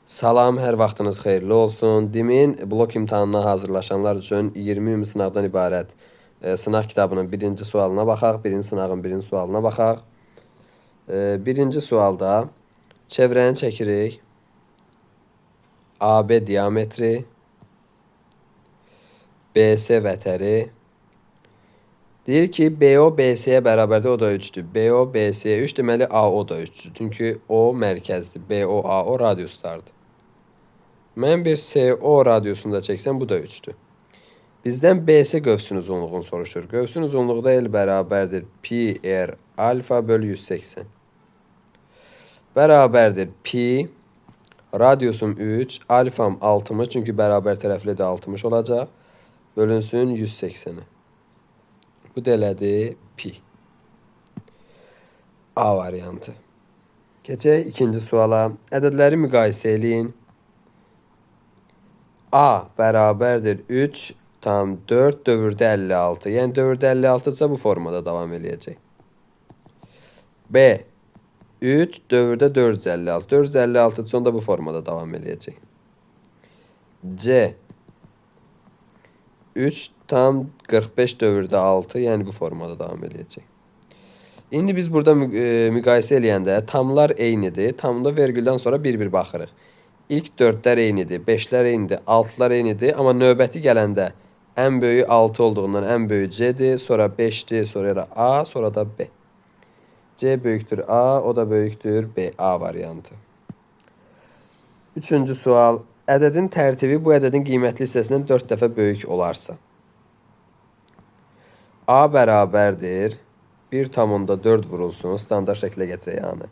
Salam, hər vaxtınız xeyirli olsun. Dimin blok imtahanına hazırlaşanlar üçün 20 ümumi sınavdan ibarət sınaq kitabının birinci sualına baxaq. Birinci sınağın birinci sualına baxaq. Birinci sualda çevrəni çəkirik. AB diametri, BS vətəri. Deyir ki, BO BS-yə bərabərdir, o da 3'dür. BO BS-yə 3, deməli AO da 3'dür. Çünki O mərkəzdir. BO AO radiuslardır. Mən bir CO radiusunda çəksəm, bu da 3'dür. Bizdən BS qövsün uzunluğunu soruşur. Qövsün uzunluğu da L bərabərdir pi r alfa bölü 180. Bərabərdir pi, radiusum 3, alfam 60, çünki bərabər tərəfli də 60 olacaq. Bölünsün 180'e. Bu da elədir pi. A variantı. Keçək ikinci suala. Ədədləri müqayisə eləyin. A bərabərdir 3 tam 4 dövrdə 56. Yəni dövrdə 56-dırsa bu formada davam eləyəcək. B 3 dövrdə 456. 456-dırsa onda bu formada davam eləyəcək. C 3 tam 45 dövrdə 6. Yəni bu formada davam eləyəcək. İndi biz burada müqayisə eləyəndə tamlar eynidir. Tamda vergüldən sonra bir-bir baxırıq. İlk 4'lər eynidir, 5'lər eynidir, 6'lar eynidir. Amma növbəti gələndə ən böyüyü 6 olduğundan ən böyüyü C'dir, sonra 5'dir, sonra A, sonra da B. C böyükdür A, o da böyükdür B. A variantı. Üçüncü sual. Ədədin tərtibi bu ədədin qiymətli hissəsindən 4 dəfə böyük olarsa. A bərabərdir 1/4 vurulsun. Standart şəklə gətirək yəni.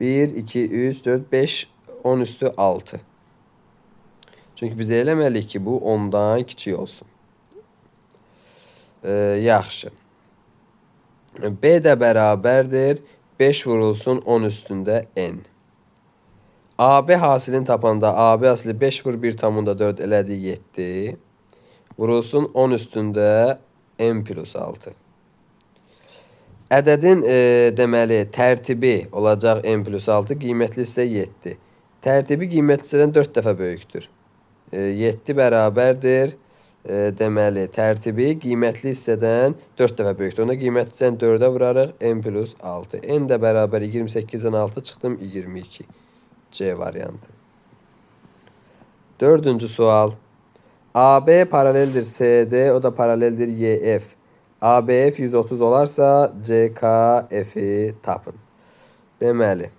1, 2, 3, 4, 5, 10 üstü 6. Çünki biz eləməliyik ki, bu 10'dan kiçik olsun. Yaxşı. B də bərabərdir 5 vurulsun 10 üstündə n. AB hasilini tapanda AB hasili 5 vur 1/4 elədi 7. Vurulsun 10 üstündə n plus 6. Ədədin deməli tərtibi olacaq n plus 6, qiymətli isə 7. Tərtibi qiymətli hissədən 4 dəfə böyükdür. 7 bərabərdir. Deməli tərtibi qiymətli hissədən 4 dəfə böyükdür. Onda qiymətli hissəni 4'ə vurarıq. N plus 6. N də bərabər 28'dən 6 çıxdım 22. C variantı. Dördüncü sual. AB paraleldir CD, o da paraleldir YF. ABF 130 olarsa CKF'i tapın. Deməli.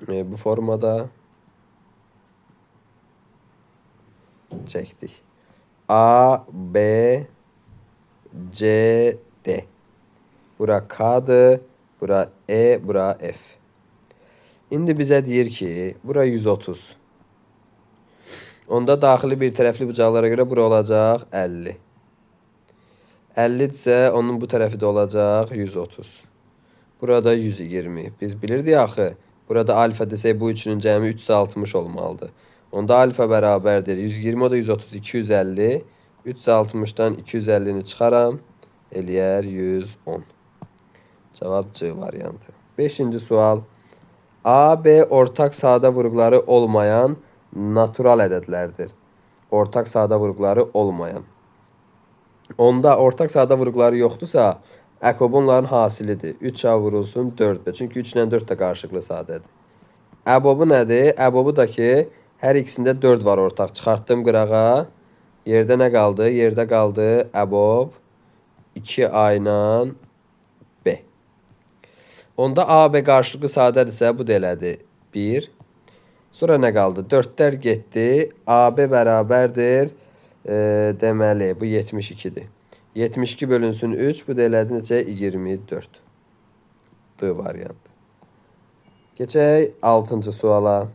Bu formada çəkdik. A, B, C, D. Bura K'dır, bura E, bura F. İndi bizə deyir ki, bura 130. Onda daxili bir tərəfli bucaqlara görə bura olacaq 50. 50-dirsə onun bu tərəfi də olacaq 130. Burada 120. Biz bilirdik axı. Burada alfa desək bu üçünün cəmi 360 olmalıdır. Onda alfa bərabərdir 120, o da 130, 250. 360'dan 250'ni çıxaram. Eləyər 110. Cavab C variantı. 5-ci sual. A, B ortaq sadə vurğuları olmayan natural ədədlərdir. Ortaq sadə vurğuları olmayan. Onda ortaq sadə vurğuları yoxdursa, əkob onların hasilidir. 3A vurulsun 4B. Çünki 3 ilə 4 də qarşılıqlı sadədir. Əbobu nədir? Əbobu da ki, hər ikisində 4 var ortaq. Çıxartdım qırağa. Yerdə nə qaldı? Yerdə qaldı əbob 2A ilə B. Onda AB qarşılıqlı sadədirsə, bu da elədir 1. Sonra nə qaldı? 4'lər getdi. AB bərabərdir. Deməli, bu 72'dir. 72 bölünsün 3, bu da elədi necə? 24. D variantı. Keçək 6-cı suala.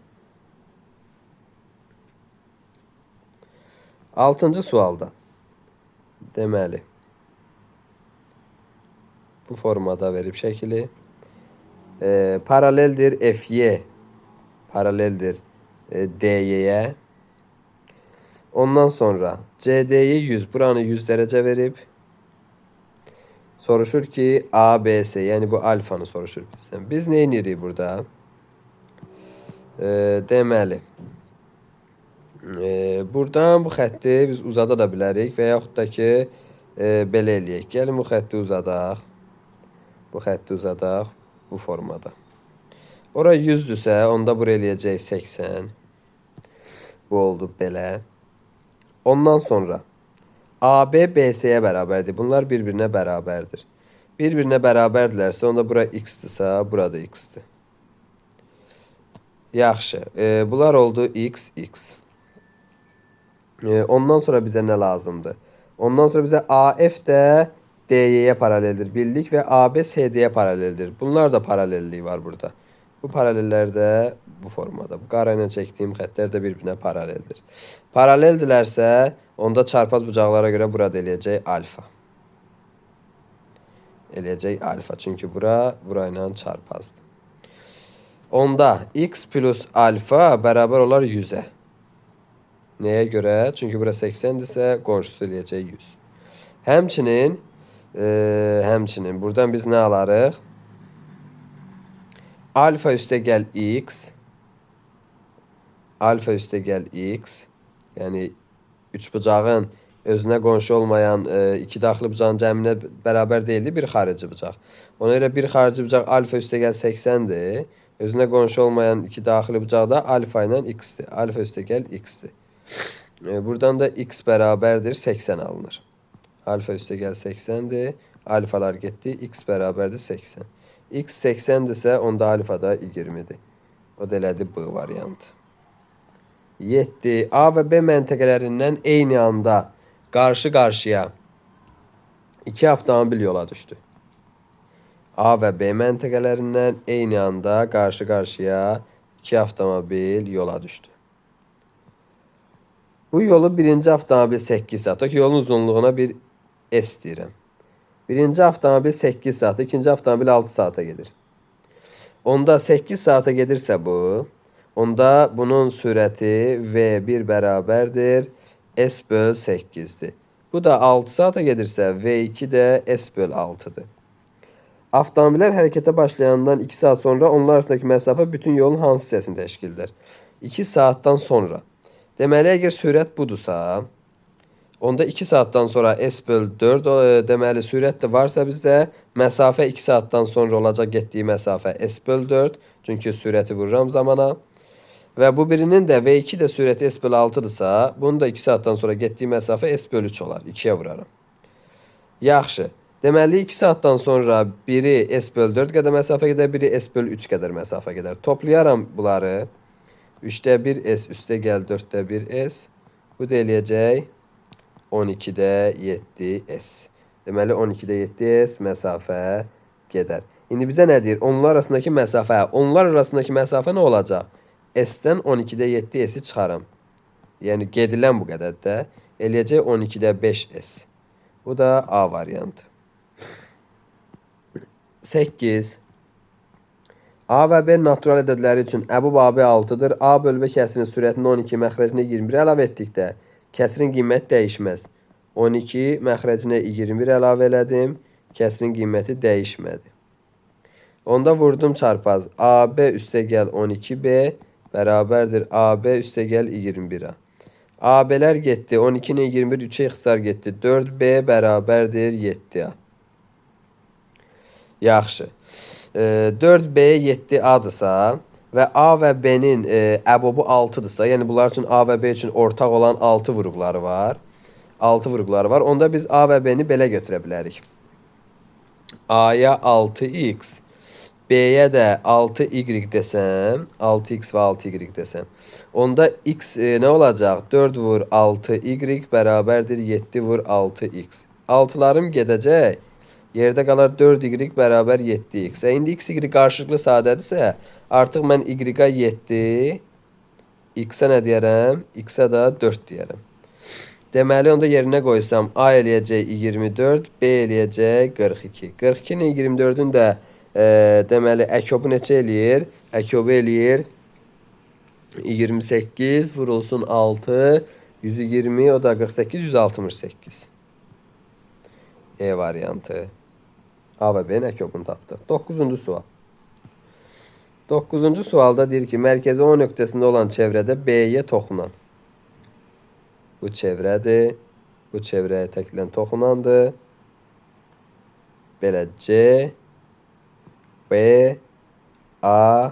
6-cı sualda. Deməli. Bu formada verib şəkili. Paraleldir FY. Paraleldir DY'yə. Ondan sonra CD'yi 100. Buranı 100 dərəcə verib. Soruşur ki ABC, yəni bu alfanı soruşur bizdən. Biz nə edirik burada? Deməli, buradan bu xətti biz uzada da bilərik və yaxud da ki, belə eləyək. Gəlin bu xətti uzadaq. Bu xətti uzadaq bu formada. Ora 100-dürsə, onda bura eləyəcək 80. Bu oldu belə. Ondan sonra AB BC-yə bərabərdir. Bunlar bir-birinə bərabərdir. Bir-birinə bərabərdirlərsə, onda bura x-dırsa, burada x-dir. Yaxşı. Bunlar oldu x, x. Ondan sonra bizə nə lazımdır? Ondan sonra bizə AF də DY-yə paraleldir. Bildik və AB CD-yə paraleldir. Bunlar da paralelliyi var burada. Bu paralellər də bu formada. Bu qara ilə çəkdiyim xəttlər də bir-birinə paraleldir. Paraleldirlərsə, onda çarpaz bucaqlara görə burada eləyəcək alfa. Eləyəcək alfa. Çünki bura ilə çarpazdır. Onda x plus alfa bərabər olar 100-ə. Nəyə görə? Çünki bura 80-dirsə, qonşusu eləyəcək 100. Həmçinin buradan biz nə alarıq? Alfa üstə gəl x. Alfa üstə gəl x. Yəni, üçbucağın özünə qonşu olmayan iki daxili bucağın cəminə bərabər deyildi, bir xarici bucaq. Ona görə bir xarici bucaq alfa üstə gəl 80-dir. Özünə qonşu olmayan iki daxili bucaq da alfa ilə x-dir. Alfa üstə gəl x-dir. Buradan da x bərabərdir 80 alınır. Alfa üstə gəl 80-dir. Alfalar getdi. X bərabərdir 80. X 80-dirsə, onda alfa da 20-dir. O da elədi B variantı. 7. A və B məntəqələrindən eyni anda qarşı-qarşıya iki avtomobil yola düşdü. A və B məntəqələrindən eyni anda qarşı-qarşıya iki avtomobil yola düşdü. Bu yolu birinci avtomobil 8 saat. Yolun uzunluğuna bir S deyirəm. Birinci avtomobil 8 saat, ikinci avtomobil 6 saata gedir. Onda 8 saata gedirsə bu, onda bunun sürəti V1 bərabərdir S böl 8-dir. Bu da 6 saata gedirsə V2 də S böl 6-dır. Avtomobillər hərəkətə başlayandan 2 saat sonra onlar arasındakı məsafə bütün yolun hansı hissəsini təşkil edər? 2 saatdan sonra. Deməli, əgər sürət budursa, onda 2 saatdan sonra S böl 4, deməli, sürət də varsa bizdə məsafə 2 saatdan sonra olacaq getdiyi məsafə S böl 4. Çünki sürəti vururam zamana. Və bu birinin də V2 də sürəti S böl 6-dırsa, bunun da 2 saatdan sonra getdiyi məsafə S böl 3 olar. 2-yə vuraram. Yaxşı. Deməli, 2 saatdan sonra biri S böl 4 qədər məsafə gedər, biri S böl 3 qədər məsafə gedər. Toplayaram bunları. 3-də 1 S üstə gəl 4-də 1 S. Bu da eləyəcək 12-də 7 S. Deməli 12-də 7 S məsafə gedər. İndi bizə nə deyir? Onlar arasındakı məsafə. Onlar arasındakı məsafə nə olacaq? S-dən 12-də 7 S-i çıxaram. Yəni gedilən bu qədər də eləyəcək 12-də 5 S. Bu da A variantı. 8. A və B natural ədədləri üçün əbub AB 6-dır. A bölü B kəsirin sürətini 12, məxrəcinə 21 əlavə etdikdə kəsirin qiyməti dəyişməz. 12 məxrəcinə 21 əlavə elədim. Kəsirin qiyməti dəyişmədi. Onda vurdum çarpaz. AB üstə gəl 12B bərabərdir AB üstə gəl 21A. AB-lər getdi. 12 ilə 21 3-ə ixtisar getdi. 4B bərabərdir 7A. Yaxşı. 4B 7A-dırsa və A və B-nin əbubu 6-dırsa, yəni bunlar üçün A və B üçün ortaq olan 6 vurğuları var. 6 vurğuları var. Onda biz A və B-ni belə götürə bilərik. A-ya 6x, B-yə də 6y desəm, 6x və 6y desəm. Onda x nə olacaq? 4 vur 6y bərabərdir 7 vur 6x. 6-larım gedəcək. Yerdə qalar 4y bərabər 7x. İndi x, y qarşılıqlı sadədirsə, artıq mən y-a 7, x-ə nə deyərəm? X-ə də 4 deyərəm. Deməli, onda yerinə qoysam, A eləyəcək 24, B eləyəcək 42. 42 ilə 24-ün də deməli, əkobu neçə eləyir? Əkobu eləyir 28, vurulsun 6, 120, o da 48, 168. E variantı. A və B-nin əkobunu tapdıq. 9-cu sual. 9-cu sualda deyir ki, mərkəzi O nöqtəsində olan çevrədə B-yə toxunan. Bu çevrədir. Bu çevrəyə təklən toxunandır. Belə C, B, A,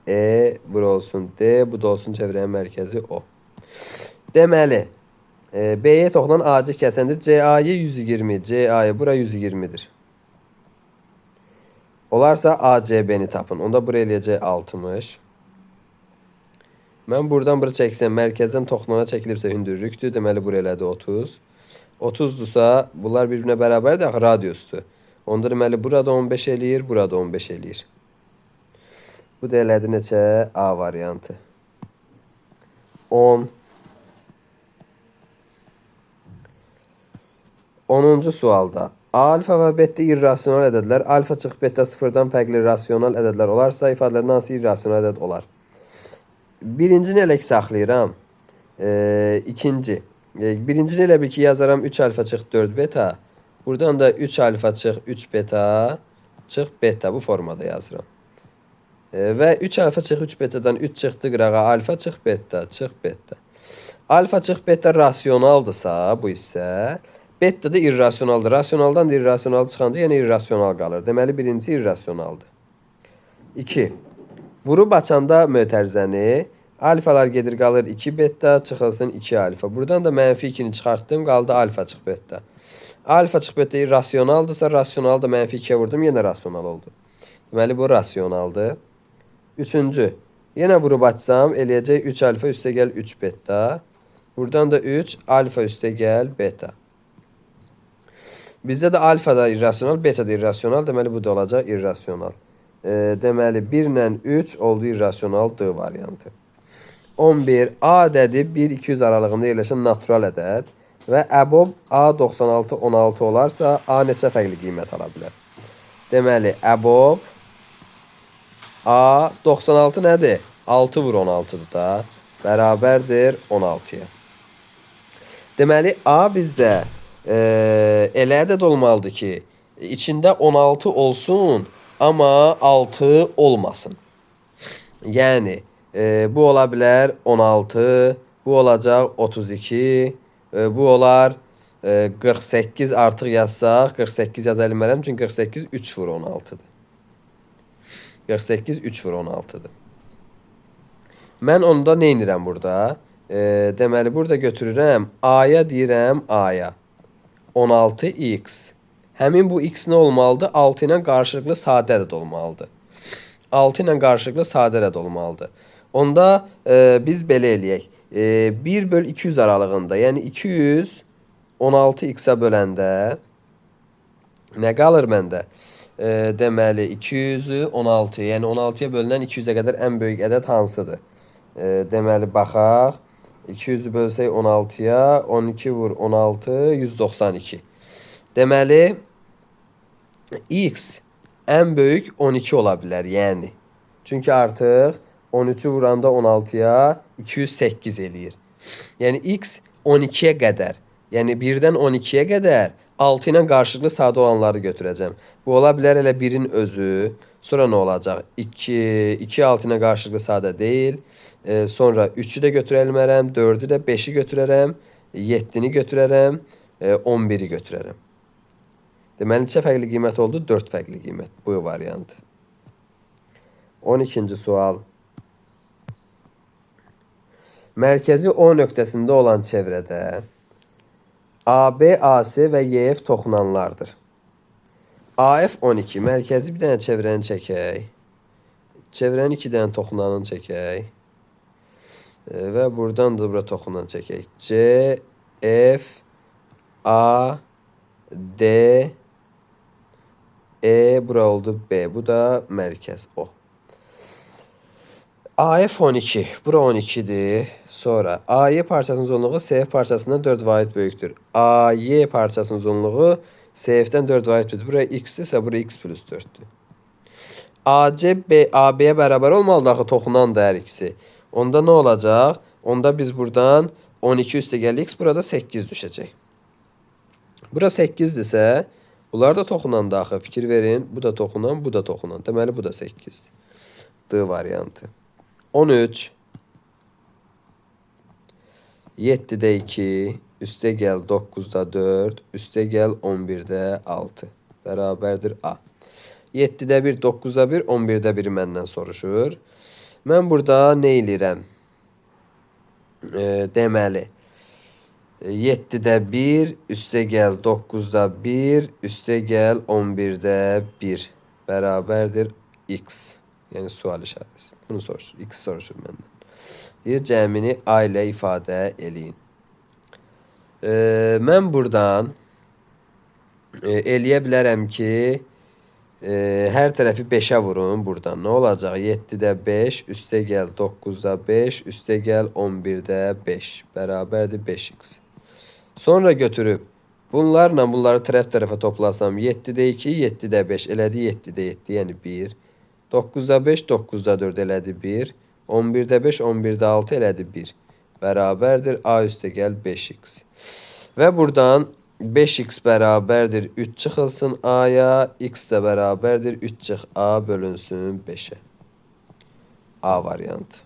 E, bura olsun D, bu da olsun çevrəyə mərkəzi O. Deməli, B-yə toxunan AC kəsəndir. CA-yı 120, CA-yı bura 120'dir. Olarsa ACB-ni tapın. Onda buraya eləyəcək 60. Mən buradan bura çəksəm, mərkəzdən toxunana çəkilibsə hündürlükdür. Deməli, bura elədi 30. 30'dursa, bunlar birbirine bərabərdir, axı radiusdur. Onda deməli, burada 15 eləyir, burada 15 eləyir. Bu da elədi neçə? A variantı. 10. 10-cu sualda. Alfa və beta irrasional ədədlər, alfa çıx beta sıfırdan fərqli rasional ədədlər olarsa, ifadələrdən hansı irrasional ədəd olar? Birincini elə ki saxlayıram. İkinci. Birincini elə bil ki yazaram 3 alfa çıx 4 beta. Buradan da 3 alfa çıx 3 beta çıx beta bu formada yazıram. Və 3 alfa çıx 3 betadan 3 çıxdı qırağa alfa çıx beta çıx beta. Alfa çıx beta rasionaldırsa bu isə beta da irrasionaldır. Rasionaldan da irrasional çıxanda yenə irrasional qalır. Deməli birincisi irrasionaldır. 2. Vurub açanda mötərizəni alfalar gedir qalır 2 beta çıxılsın 2 alfa. Buradan da mənfi 2'ni çıxartdım qaldı alfa çıx beta. Alfa çıx beta irrasionaldırsa rasional da mənfi 2'ye vurdum yenə rasional oldu. Deməli bu rasionaldır. 3-cü. Yenə vurub açsam eləyəcək 3 alfa üstə gəl 3 beta. Buradan da 3 alfa üstə gəl beta. Bizdə də alfa da irrasional, beta da irrasional. Deməli bu da olacaq irrasional. Deməli 1 ilə 3 oldu irrasional D variantı. 11. A ədədi 1-200 aralığında yerləşən natural ədəd və əbob A 96 16 olarsa A neçə fərqli qiymət ala bilər? Deməli əbob A 96 nədir? 6 vur 16'dır da. Bərabərdir 16'ya. Deməli A bizdə elə ədəd olmalıdır ki, içində 16 olsun, amma 6 olmasın. Yəni, bu ola bilər 16, bu olacaq 32, bu olar 48 artıq yazsaq, 48 yaza bilmərəm, çünki 48 3 vur 16'dır. 48 3 vur 16'dır. Mən onda nə edirəm burada? Deməli, burada götürürəm, A-ya deyirəm A-ya. 16x. Həmin bu x nə olmalıdır? 6 ilə qarşılıqlı sadə ədəd olmalıdır. 6 ilə qarşılıqlı sadə ədəd olmalıdır. Onda biz belə eləyək. 1/200 aralığında, yəni 200 16x-a böləndə nə qalır məndə? Deməli 200'ü 16, yəni 16'ya bölünən 200'ə qədər ən böyük ədəd hansıdır? Deməli baxaq. 200'ü bölsək 16'ya, 12 vur 16, 192. Deməli, x ən böyük 12 ola bilər, yəni. Çünki artıq 13'ü vuranda 16'ya 208 eləyir. Yəni, x 12'yə qədər, yəni 1-dən 12'yə qədər 6 ilə qarşılıqlı sadə olanları götürəcəm. Bu ola bilər elə 1'in özü, sonra nə olacaq? 2 6 ilə qarşılıqlı sadə deyil. Sonra 3'ü də götürə bilmərəm, 4'ü də 5'i götürərəm, 7'ni götürərəm, 11'i götürərəm. Deməli, neçə fərqli qiymət oldu? 4 fərqli qiymət. Bu variantı. 12-ci sual. Mərkəzi O nöqtəsində olan çevrədə AB, AC və YF toxunanlardır. AF 12. Mərkəzi bir dənə çevrəni çəkək. Çevrənin 2 dənə toxunanını çəkək. Və buradan da bura toxunan çəkək. C, F, A, D, E, bura oldu B. Bu da mərkəz O. AF 12. Bura 12'dir. Sonra AY parçasının uzunluğu SF parçasından 4 vahid böyükdür. AY parçasının uzunluğu SF'dən 4 vahid böyükdür. Buraya x-dirsə, buraya x plus 4'dür. AC, AB-yə bərabər olmalıdır axı toxunan da hər ikisi. Onda nə olacaq? Onda biz buradan 12 üstə gəl x, burada 8 düşəcək. Bura 8'dirsə, bunlar da toxunan da axı. Fikir verin, bu da toxunan, bu da toxunan. Deməli, bu da 8'dir. D variantı. 13. 7'də 2, üstə gəl 9'da 4, üstə gəl 11'də 6. Bərabərdir A. 7'də 1, 9'da 1, 11'də 1 məndən soruşur. Mən burada nə eləyirəm? Deməli, 7'də 1, üstə gəl 9'da 1, üstə gəl 11'də 1. Bərabərdir X. Yəni sual işarəsi. Bunu soruşur. X soruşur məndən. Deyir, cəmini A ilə ifadə eləyin. Mən buradan eləyə bilərəm ki, hər tərəfi 5'ə vurun buradan. Nə olacaq? 7'də 5, üstə gəl 9'da 5, üstə gəl 11'də 5. Bərabərdir 5x. Sonra götürüb bunlarla bunları tərəf-tərəfə toplasam 7'də 2, 7'də 5 elədi 7'də 7, yəni 1. 9'da 5, 9'da 4 elədi 1. 11'də 5, 11'də 6 elədi 1. Bərabərdir A üstə gəl 5x. Və buradan 5x bərabərdir 3 çıxılsın A'ya, x də bərabərdir 3 çıx A bölünsün 5'ə. A variantı.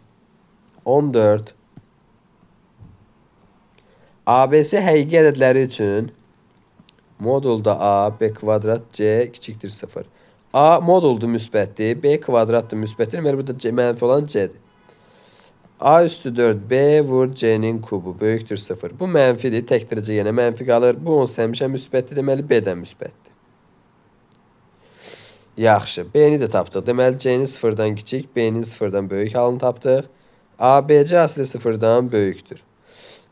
14. ABC həqiqi ədədləri üçün modulda A, B kvadrat, C kiçikdir 0. A moduldur müsbətdir, B kvadratdır müsbətdir. Deməli burada C mənfi olan C'dir. A üstü 4, B vur C'nin kubu böyükdür 0. Bu mənfidir, təkdirəcə yenə mənfi qalır. Bu onsuz həmişə müsbətdir, deməli B də müsbətdir. Yaxşı, B-ni də tapdıq. Deməli C-nin 0'dan kiçik, B-nin 0'dan böyük halını tapdıq. ABC asli 0'dan böyükdür.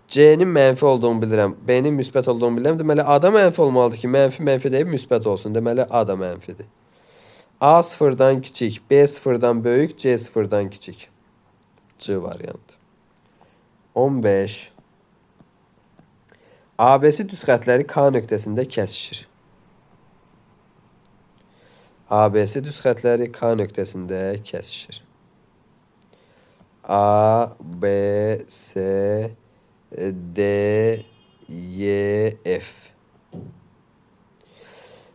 C'nin mənfi olduğunu bilirəm, B-nin müsbət olduğunu bilirəm. Deməli A da mənfi olmalıdır ki, mənfi deyib müsbət olsun. Deməli A da mənfidir. A 0'dan kiçik, B 0'dan böyük, C 0'dan kiçik. C variantı. 15. ABC düz xətləri K nöqtəsində kəsişir. ABC düz xətləri K nöqtəsində kəsişir. A, B, C, D, Y, F.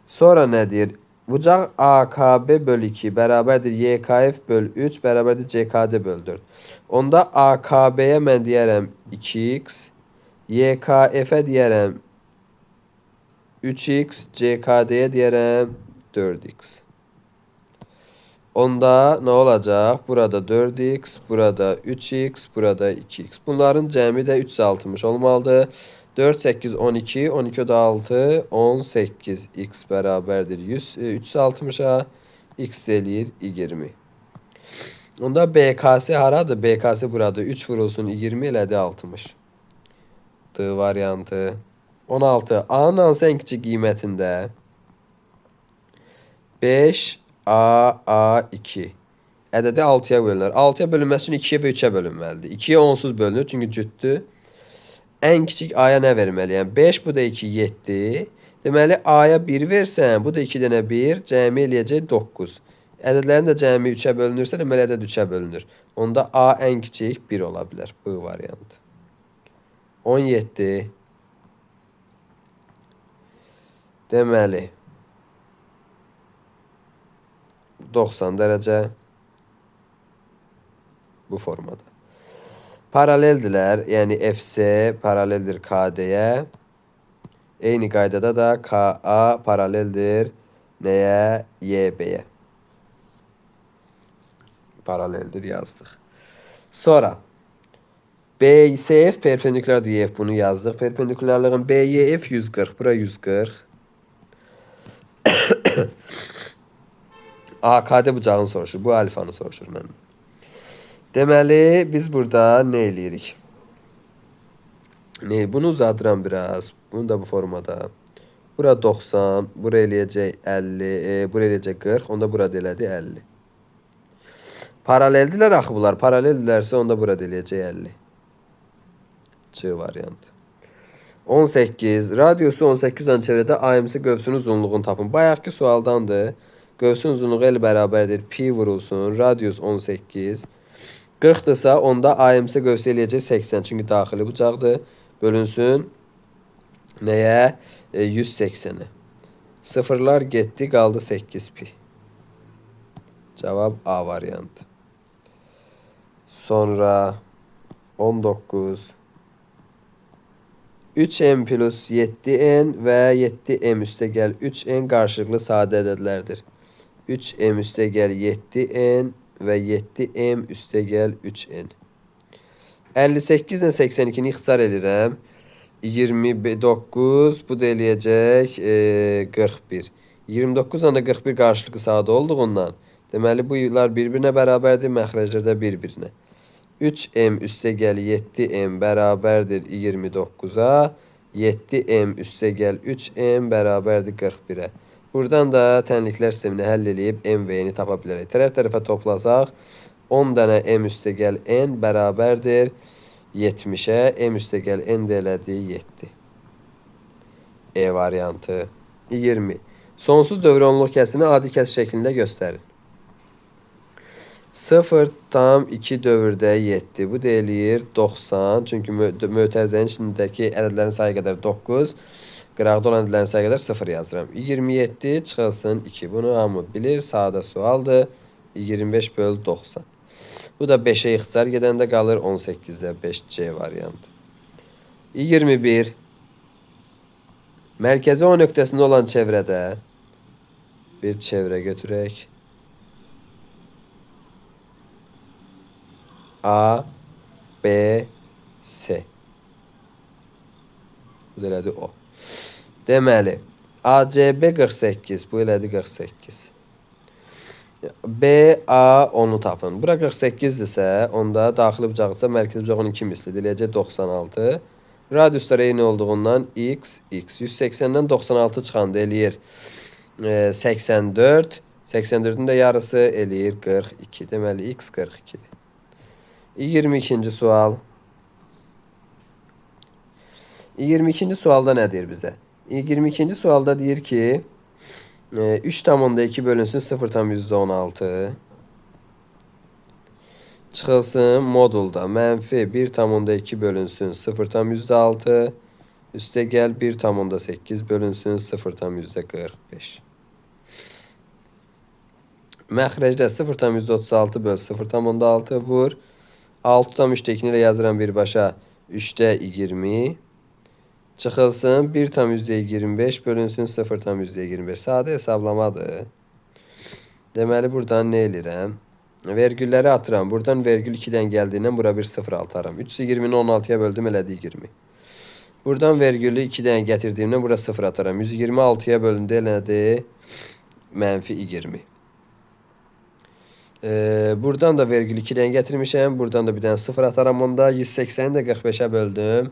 Sonra nə deyir? Bucaq AKB bölü 2 bərabərdir YKF bölü 3 bərabərdir CKD bölü 4. Onda AKB'yə mən deyərəm 2x, YKF'ə deyərəm 3x, CKD'yə deyərəm 4x. Onda nə olacaq? Burada 4x, burada 3x, burada 2x. Bunların cəmi də 360 olmalıdır. 4, 8, 12, 12 da 6, 18, x bərabərdir 100, 360'a, x eləyir 20. Onda BKS haradır? BKS burada 3 vurulsun 20 elədi 60. D variantı. 16. A-nın hansı ən kiçik qiymətində 5, A, 2. Ədədi 6'ya bölünür. 6'ya bölünməsi üçün 2'yə və 3'ə bölünməlidir. 2'yə onsuz bölünür çünki cütdür. Ən kiçik A'ya nə verməliyəm? 5, bu da 2, 7. Deməli A'ya 1 versən, bu da 2 dənə 1, cəmi eləyəcək 9. Ədədlərin də cəmi 3'ə bölünürsə, deməli ədəd 3'ə bölünür. Onda A ən kiçik 1 ola bilər. Bu variant. 17. Deməli 90 dərəcə bu formada. Paraleldirlər, yəni FC paraleldir KD-yə. Eyni qaydada da KA paraleldir nəyə? YB-yə. Paraleldir yazdıq. Sonra BCF perpendikulardır YF, bunu yazdıq. Perpendikularlığın BYF 140, bura 140. AKD bucağını soruşur. Bu alfanı soruşur məndən. Deməli, biz burada nə eləyirik? Bunu uzadıram biraz. Bunu da bu formada. Bura 90, bura eləyəcək 50, bura eləyəcək 40, onda burada elədi 50. Paraleldirlər axı bunlar. Paraleldirlərsə onda burada eləyəcək 50. C variantı. 18. Radiusu 18'dan çevrədə AMC qövsünün uzunluğunu tapın. Bayaqki sualdandır. Qövsün uzunluğu L bərabərdir. Pi vurulsun. Radius 18. 40'dırsa onda AMC qövsü eləyəcək 80. Çünki daxili bucaqdır. Bölünsün. Nəyə? 180'e. Sıfırlar getdi. Qaldı 8 pi. Cavab A variantı. Sonra 19. 3m plus 7n ve 7m üste gel 3n karşılıklı sade ədədlərdir. 3m üste gel 7n ve 7m üste gel 3n. 58 ile 82'ni ixtisar edirəm. 29 bu da eləyəcək 41. 29 ile 41 karşılıklı sade olduğundan deməli bu yıllar bir-birinə bərabərdir, məxrəclər də bir-birinə. 3m üste gel 7m beraberdir 29'a. 7m üste gel 3m beraberdir 41'e. Buradan da tənliklər sistemini həll edib m və n-i tapa bilərik. Tərəf tərəfə toplasaq 10 dənə m üste gel n beraberdir 70'e. M üste gel n də elədi 7. E variantı. 20. Sonsuz dövranlıq kəsini adi kəs şəklində göstərin. 0,2 dövrdə 7. Bu da eləyir 90. Çünki mötərizənin içindəki ədədlərin sayı qədər 9. Qıraqda olan ədədlərin sayı qədər 0 yazıram. 27 çıxılsın 2. Bunu hamı bilir. Sadə sualdır. 25 bölü 90. Bu da 5'e ixtisar gedəndə qalır 18'də 5C variantı. 21. Mərkəzi O nöqtəsində olan çevrədə bir çevrə götürək. A, B, S. Bu da elədi O. Deməli, ACB 48. Bu elədi 48. BA onu tapın. Bura 48'dirsə, onda daxili bucaqsa mərkəzi bucaq onun 2 mislidir. Eləyəcək 96. Radiuslar eyni olduğundan x. 180'den 96 çıxanda eləyir 84. 84'ün də yarısı eləyir 42. Deməli, x 42'dir. 22. sual. 22. sualda nə deyir bizə? 22. sualda deyir ki 3,2 bölünsün 0,16 çıxılsın modulda mənfi 1,2 bölünsün 0,6 üstə gəl 1,8 bölünsün 0,45. Məxrəcdə 0,36 böl 0,6 vur. 6,3 ilə yazıram birbaşa 3'də 20. Çıxılsın 1,25 bölünsün 0,25. Sadə hesablamadır. Deməli buradan nə eləyirəm? Vergülləri atıram. Buradan vergül 2'dən gəldiyindən bura bir 0 atarım. 320'ni 16'ya böldüm elədi 20. Buradan vergülü 2'dən gətirdiyimdən bura 0 atarım. 126'ya bölündü elədi mənfi 20. Buradan da vergül 2'dən gətirmişəm. Buradan da bir dənə 0 ataram onda. 180'i də 45'ə böldüm.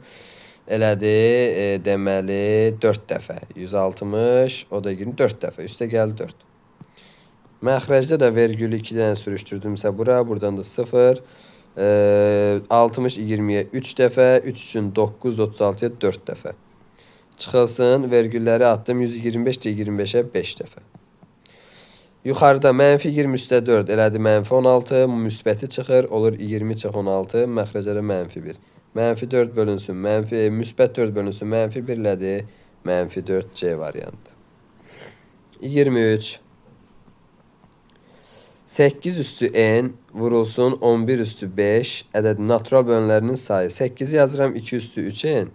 Elədi deməli 4 dəfə. 160 o da 24 dəfə. Üstə gəldi 4. Məxrəcdə də vergülü 2'dən sürüşdürdümsə bura. Buradan da 0. 60 20'ye 3 dəfə. 3 üçün 9 36'ya 4 dəfə. Çıxılsın vergülləri attım. 125 25'ə 5 dəfə. Yuxarıda mənfi 20 üstə 4 elədi mənfi 16. Müsbəti çıxır. Olur 20 çıx 16. Məxrəcədə mənfi 1. Mənfi 4 bölünsün. Müsbət 4 bölünsün. Mənfi 1 elədi. Mənfi 4C variantı. 23. 8 üstü n vurulsun 11 üstü 5 ədədi natural bölünlərinin sayı. 8'i yazıram 2 üstü 3n.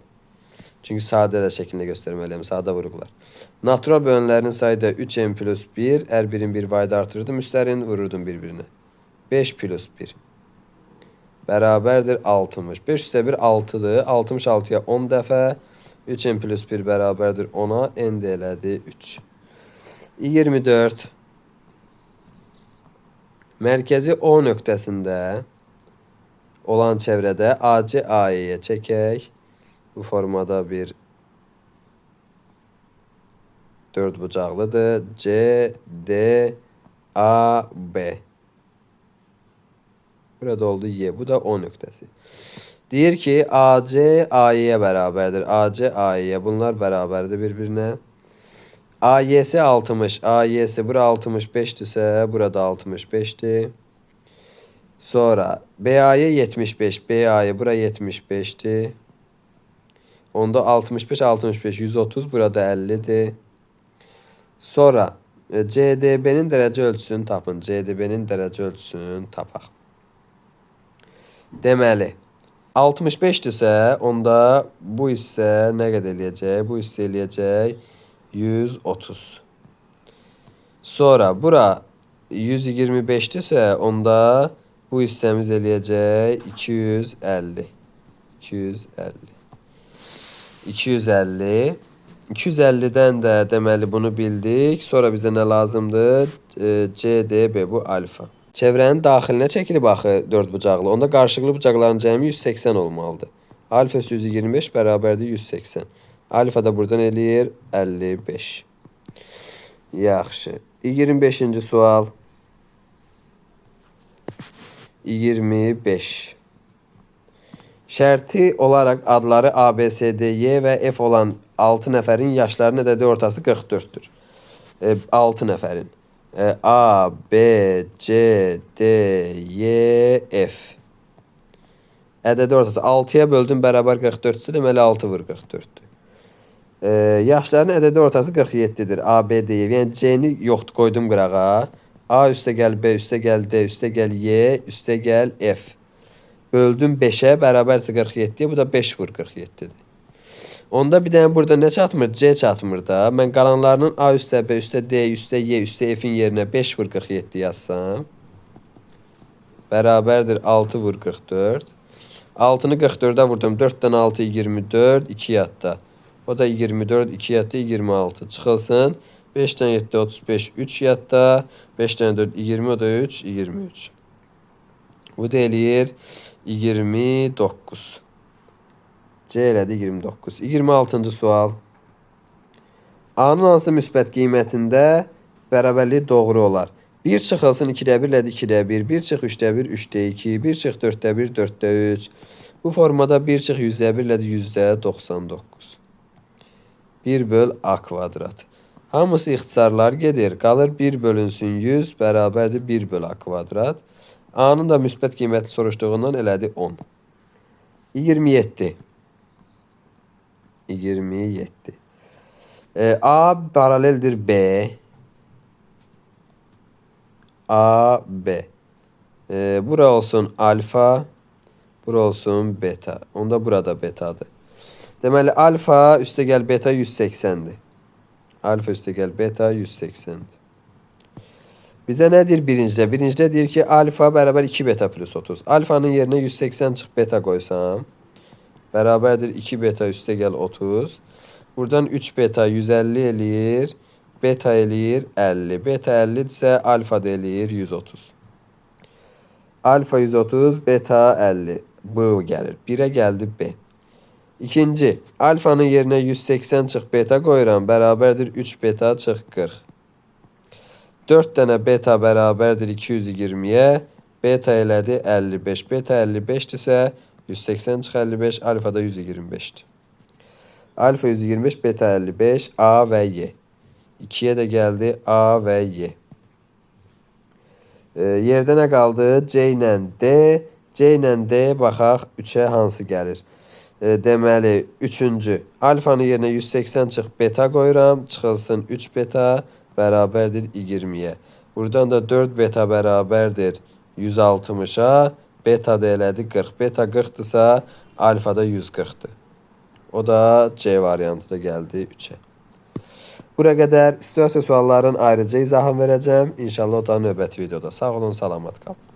Çünki sadə ədəd şəklində göstərməliyəm. Sadə vuruqlar. Natural bölünlərinin sayı da 3n plus 1. Hər birin bir vayda artırırdım. Üstlərini vururdum bir-birinə. 5 plus 1. Bərabərdir 60. 5 üstə 1 6'dır. 66'ya 10 dəfə. 3n plus 1 bərabərdir 10'a. N də elədi 3. 24. Mərkəzi O nöqtəsində olan çevrədə AC AE'yə çəkək. Bu formada bir 4 bucaqlıdır. C, D, A, B. Burada oldu Y. Bu da O nöqtəsi. Deyir ki AC AE'yə bərabərdir. AC AE'yə bunlar bərabərdir bir-birinə. AY'si 60. AY'si bura 65'dirsə burada 65'dir. Sonra BA'ya 75. BA'ya bura 75'dir. Onda 65 65 130 burada 50'dir. Sonra CDB'nin dərəcə ölçüsünü tapın. CDB'nin dərəcə ölçüsünü tapaq. Deməli 65-dirsə, onda bu hissə nə qədər eləyəcək? Bu hissə eləyəcək 130. Sonra bura 125-dirsə, onda bu hissəmiz eləyəcək 250. 250. 250. 250-dən də deməli bunu bildik. Sonra bizə nə lazımdır? CDB bu alfa. Çevrənin daxilinə çəkilib axı 4 bucaqlı. Onda qarşılıqlı bucaqların cəmi 180 olmalıdır. Alfa 125 bərabərdir 180. Alfa da buradan eləyir 55. Yaxşı. 25-ci sual. 25. Şərti olaraq adları A, B, C, D, Y və F olan 6 nəfərin yaşlarının ədədi ortası 44-dür. 6 nəfərin. A, B, C, D, Y, F. Ədədi ortası 6-ya böldüm bərabər 44-dür. Deməli 6 vur 44-dür. Yaşlarının ədədi ortası 47-dir. A, B, D, Y. Yəni C-ni yoxdur, qoydum qırağa. A üstə gəl B, üstə gəl D, üstə gəl Y, üstə gəl F. Böldüm 5'e bərabərsə 47'ye. Bu da 5 vur 47'dir. Onda bir dənə burada nə çatmır? C çatmır da. Mən qalanlarının A üstə B üstə D üstə Y üstə F'in yerinə 5 vur 47 yazsam. Bərabərdir 6 vur 44. 6'nı 44'e vurdum. 4'dən 6 24. 2 yadda. O da 24. 2 yadda 26. Çıxılsın. 5'dən 7 35. 3 yadda. 5'dən 4 20. O da 3 23. Bu da eləyir 29. C elədi 29. 26-cı sual. A-nın hansı müsbət qiymətində bərabərlik doğru olar? 1 çıxılsın 2'də 1 elədi 2'də 1. 1 çıx 3'də 1 3'də 2. 1 çıx 4'də 1 4'də 3. Bu formada 1 çıx 100'də 1 elədi 99. 1 böl A kvadrat. Hamısı ixtisarlar gedir. Qalır 1 bölünsün 100 bərabərdir 1 böl A kvadrat. A'nın da müsbət qiyməti soruşduğundan elədi 10. 27. 27. A paraleldir B. A, B. Bura olsun alfa. Bura olsun beta. Onda burada betadır. Deməli alfa üstə gəl beta 180'dir. Alfa üstə gəl beta 180'dir. Bizə nə deyir birincidə? Birincidə deyir ki, alfa bərabər 2 beta plus 30. Alfanın yerinə 180 çıx beta qoysam, bərabərdir 2 beta üstə gəl 30. Buradan 3 beta 150 eləyir. Beta eləyir 50. Beta 50 isə alfa da eləyir 130. Alfa 130, beta 50. Bu gəlir. 1'ə gəldi B. İkinci, alfanın yerinə 180 çıx beta qoyuram. Bərabərdir 3 beta çıx 40. 4 dənə beta bərabərdir 220'ye. Beta elədi 55. Beta 55'dirsə 180 çıx 55. Alfa da 125'dir. Alfa 125, beta 55. A və Y. 2'ye də gəldi A və Y. Yerdə nə qaldı? C ilə D. C ilə D baxaq 3'ə hansı gəlir? Deməli 3-cü. Alfanın yerinə 180 çıx beta qoyuram. Çıxılsın 3 beta. Bərabərdir 20'ye. Buradan da 4 beta bərabərdir 160'a. Beta da elədi 40. Beta 40'dırsa alfa da 140'dır. O da C variantı da gəldi 3'ə. Bura qədər situasiya sualların ayrıca izahını verəcəm. İnşallah o da növbəti videoda. Sağ olun, salamat qalın.